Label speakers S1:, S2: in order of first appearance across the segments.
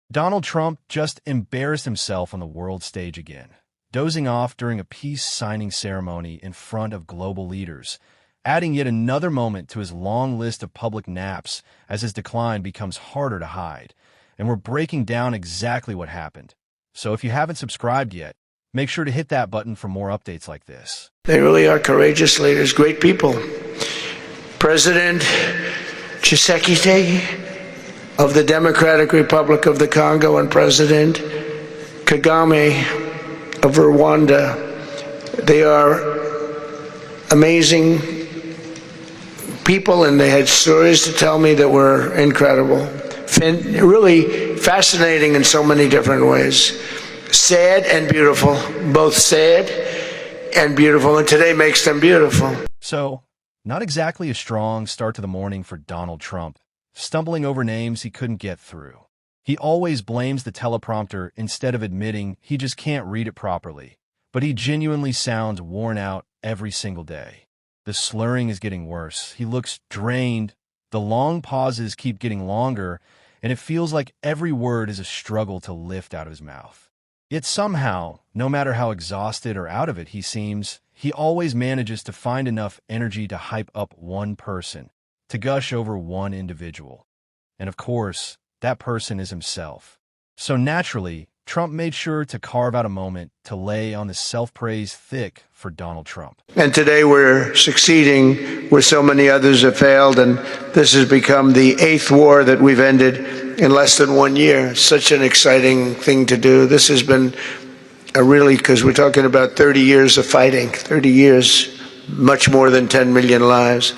S1: Donald Trump just embarrassed himself on the world stage again, dozing off during a peace signing ceremony in front of global leaders, adding yet another moment to his long list of public naps as his decline becomes harder to hide. And we're breaking down exactly what happened. So if you haven't subscribed yet, make sure to hit that button for more updates like this.
S2: They really are courageous leaders, great people. President Tshisekedi of the Democratic Republic of the Congo and President Kagame of Rwanda. They are amazing people, and they had stories to tell me that were incredible. Really fascinating in so many different ways. Sad and beautiful, both sad and beautiful, and today makes them beautiful.
S1: So, not exactly a strong start to the morning for Donald Trump, stumbling over names he couldn't get through. He always blames the teleprompter instead of admitting he just can't read it properly, but he genuinely sounds worn out every single day. The slurring is getting worse. He looks drained. The long pauses keep getting longer, and it feels like every word is a struggle to lift out of his mouth. Yet somehow, no matter how exhausted or out of it he seems, he always manages to find enough energy to hype up one person, to gush over one individual. And of course, that person is himself. So naturally, Trump made sure to carve out a moment to lay on the self-praise thick for Donald Trump.
S2: And today we're succeeding where so many others have failed, and this has become the 8th war that we've ended in less than 1 year. Such an exciting thing to do. This has been because we're talking about 30 years of fighting, 30 years, much more than 10 million lives.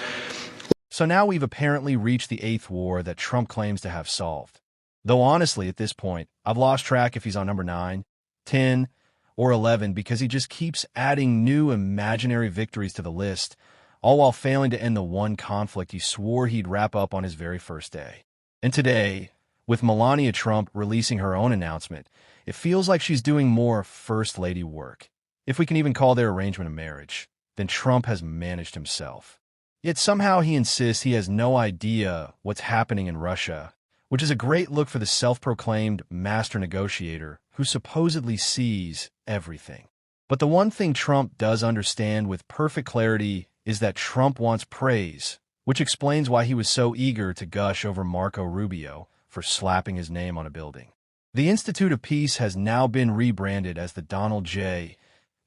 S1: So now we've apparently reached the 8th war that Trump claims to have solved. Though honestly, at this point, I've lost track if he's on number 9, 10, or 11 because he just keeps adding new imaginary victories to the list, all while failing to end the one conflict he swore he'd wrap up on his very first day. And today, with Melania Trump releasing her own announcement, it feels like she's doing more First Lady work. If we can even call their arrangement a marriage, then Trump has managed himself. Yet somehow he insists he has no idea what's happening in Russia, which is a great look for the self-proclaimed master negotiator who supposedly sees everything. But the one thing Trump does understand with perfect clarity is that Trump wants praise, which explains why he was so eager to gush over Marco Rubio for slapping his name on a building. The Institute of Peace has now been rebranded as the Donald J.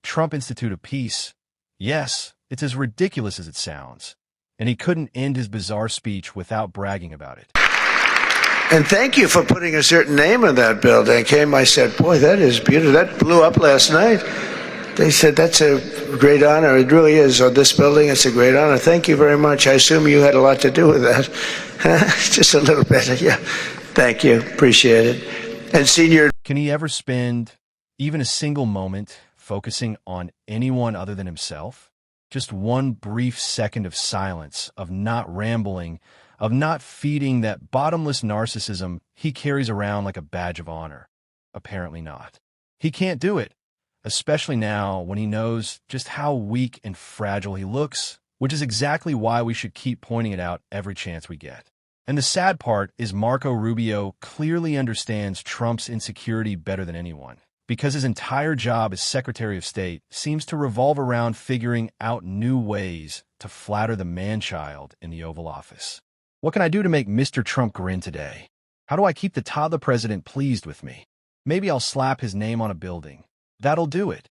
S1: Trump Institute of Peace. Yes, it's as ridiculous as it sounds. And he couldn't end his bizarre speech without bragging about it.
S2: And thank you for putting a certain name on that building. I said, boy, that is beautiful. That blew up last night. They said, that's a great honor. It really is. On this building, it's a great honor. Thank you very much. I assume you had a lot to do with that. Just a little bit. Yeah. Thank you. Appreciate it. And Senior.
S1: Can he ever spend even a single moment focusing on anyone other than himself? Just one brief second of silence, of not rambling, of not feeding that bottomless narcissism he carries around like a badge of honor? Apparently not. He can't do it, especially now when he knows just how weak and fragile he looks, which is exactly why we should keep pointing it out every chance we get. And the sad part is Marco Rubio clearly understands Trump's insecurity better than anyone, because his entire job as Secretary of State seems to revolve around figuring out new ways to flatter the man-child in the Oval Office. What can I do to make Mr. Trump grin today? How do I keep the toddler president pleased with me? Maybe I'll slap his name on a building. That'll do it.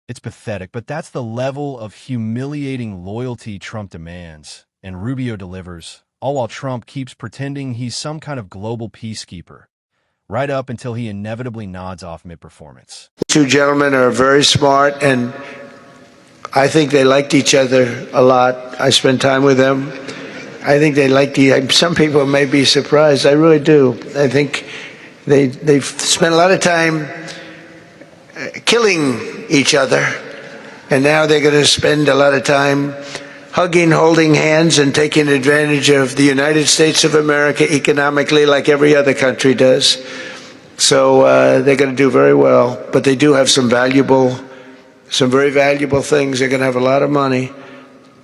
S1: It's pathetic, but that's the level of humiliating loyalty Trump demands, and Rubio delivers, all while Trump keeps pretending he's some kind of global peacekeeper, right up until he inevitably nods off mid-performance.
S2: Two gentlemen are very smart, and I think they liked each other a lot. I spent time with them. I think they liked some people may be surprised. I really do. I think they've spent a lot of time killing each other, and now they're going to spend a lot of time hugging, holding hands, and taking advantage of the United States of America economically like every other country does. So they're going to do very well. But they do have some very valuable things. They're going to have a lot of money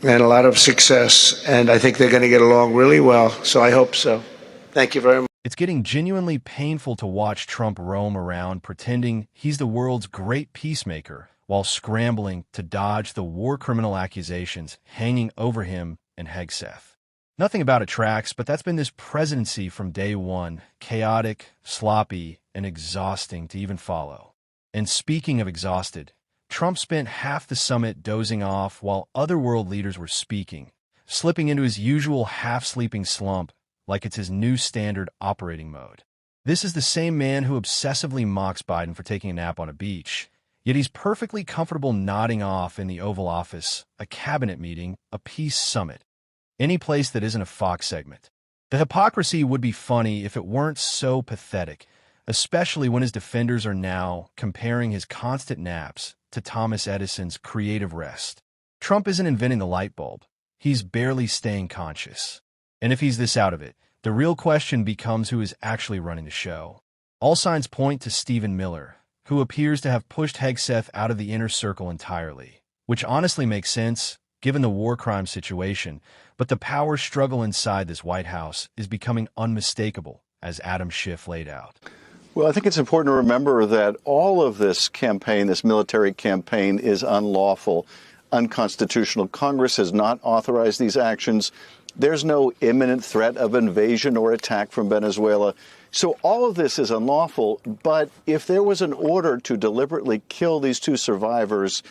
S2: and a lot of success. And I think they're going to get along really well. So I hope so. Thank you very much.
S1: It's getting genuinely painful to watch Trump roam around pretending he's the world's great peacemaker while scrambling to dodge the war criminal accusations hanging over him and Hegseth. Nothing about it tracks, but that's been this presidency from day one, chaotic, sloppy, and exhausting to even follow. And speaking of exhausted, Trump spent half the summit dozing off while other world leaders were speaking, slipping into his usual half-sleeping slump like it's his new standard operating mode. This is the same man who obsessively mocks Biden for taking a nap on a beach, yet he's perfectly comfortable nodding off in the Oval Office, a cabinet meeting, a peace summit, any place that isn't a Fox segment. The hypocrisy would be funny if it weren't so pathetic, especially when his defenders are now comparing his constant naps to Thomas Edison's creative rest. Trump isn't inventing the light bulb. He's barely staying conscious. And if he's this out of it, the real question becomes who is actually running the show. All signs point to Stephen Miller, who appears to have pushed Hegseth out of the inner circle entirely, which honestly makes sense, given the war crime situation, but the power struggle inside this White House is becoming unmistakable, as Adam Schiff laid out.
S3: Well, I think it's important to remember that all of this campaign, this military campaign, is unlawful, unconstitutional. Congress has not authorized these actions. There's no imminent threat of invasion or attack from Venezuela. So all of this is unlawful. But if there was an order to deliberately kill these two survivors,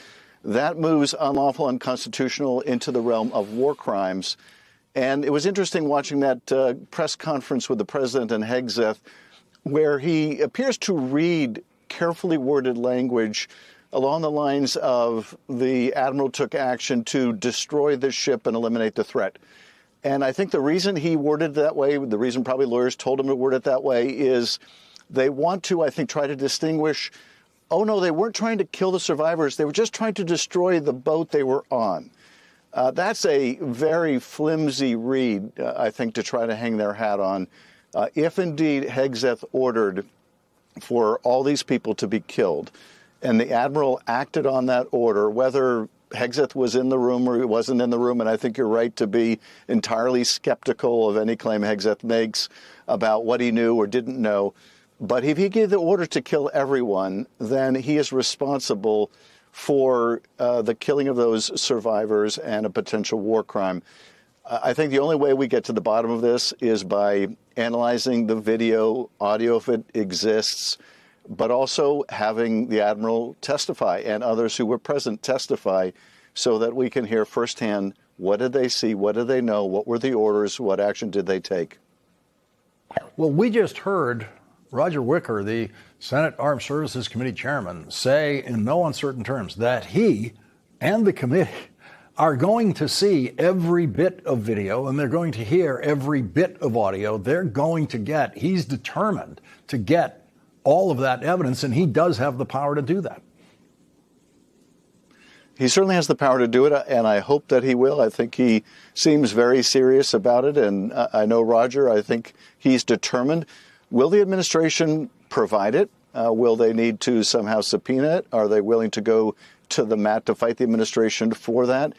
S3: that moves unlawful, unconstitutional into the realm of war crimes. And it was interesting watching that press conference with the president and Hegseth, where he appears to read carefully worded language along the lines of the admiral took action to destroy the ship and eliminate the threat. And I think the reason he worded it that way, the reason probably lawyers told him to word it that way, is they want to, I think, try to distinguish, oh, no, they weren't trying to kill the survivors. They were just trying to destroy the boat they were on. That's a very flimsy read, I think, to try to hang their hat on. If indeed Hegseth ordered for all these people to be killed, and the admiral acted on that order, whether Hegseth was in the room or he wasn't in the room, and I think you're right to be entirely skeptical of any claim Hegseth makes about what he knew or didn't know. But if he gave the order to kill everyone, then he is responsible for the killing of those survivors and a potential war crime. I think the only way we get to the bottom of this is by analyzing the video, audio if it exists, but also having the admiral testify and others who were present testify so that we can hear firsthand what did they see, what did they know, what were the orders, what action did they take.
S4: Well, we just heard Roger Wicker, the Senate Armed Services Committee chairman, say in no uncertain terms that he and the committee are going to see every bit of video and they're going to hear every bit of audio they're going to get. He's determined to get all of that evidence, and he does have the power to do that.
S3: He certainly has the power to do it, and I hope that he will. I think he seems very serious about it, and I know Roger, I think he's determined. Will the administration provide it? Will they need to somehow subpoena it? Are they willing to go to the mat to fight the administration for that?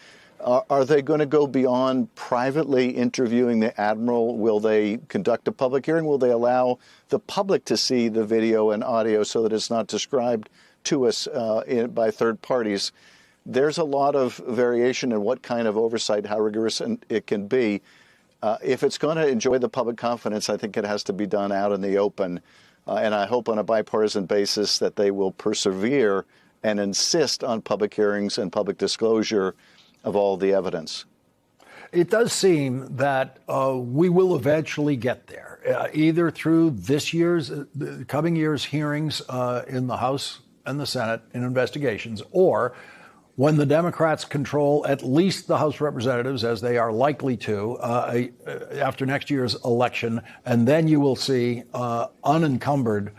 S3: Are they going to go beyond privately interviewing the admiral? Will they conduct a public hearing? Will they allow the public to see the video and audio so that it's not described to us by third parties? There's a lot of variation in what kind of oversight, how rigorous it can be. If it's going to enjoy the public confidence, I think it has to be done out in the open. And I hope on a bipartisan basis that they will persevere and insist on public hearings and public disclosure of all the evidence.
S4: It does seem that we will eventually get there, either through this year's, the coming year's hearings in the House and the Senate in investigations, or when the Democrats control at least the House of Representatives, as they are likely to after next year's election, and then you will see unencumbered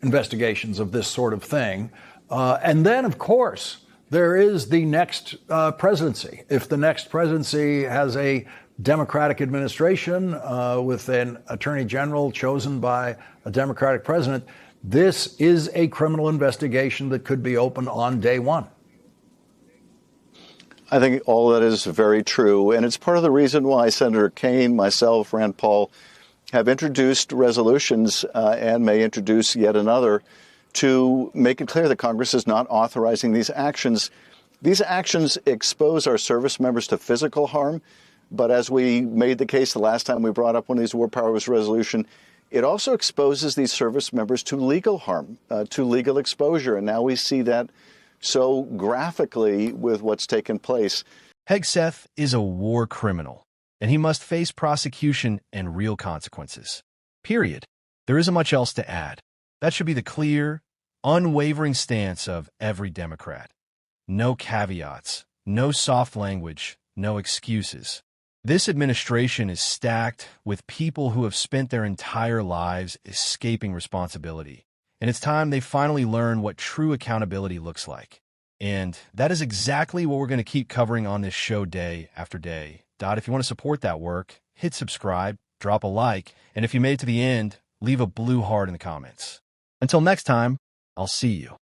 S4: investigations of this sort of thing. And then, of course, there is the next presidency. If the next presidency has a Democratic administration with an attorney general chosen by a Democratic president, this is a criminal investigation that could be opened on day one.
S3: I think all that is very true. And it's part of the reason why Senator Kaine, myself, Rand Paul, have introduced resolutions and may introduce yet another to make it clear that Congress is not authorizing these actions. These actions expose our service members to physical harm, but as we made the case the last time we brought up one of these war powers resolution, it also exposes these service members to legal harm, to legal exposure. And now we see that so graphically with what's taken place.
S1: Hegseth is a war criminal, and he must face prosecution and real consequences. Period. There isn't much else to add. That should be the clear, unwavering stance of every Democrat. No caveats, no soft language, no excuses. This administration is stacked with people who have spent their entire lives escaping responsibility, and it's time they finally learn what true accountability looks like. And that is exactly what we're going to keep covering on this show day after day. If you want to support that work, hit subscribe, drop a like, and if you made it to the end, leave a blue heart in the comments. Until next time, I'll see you.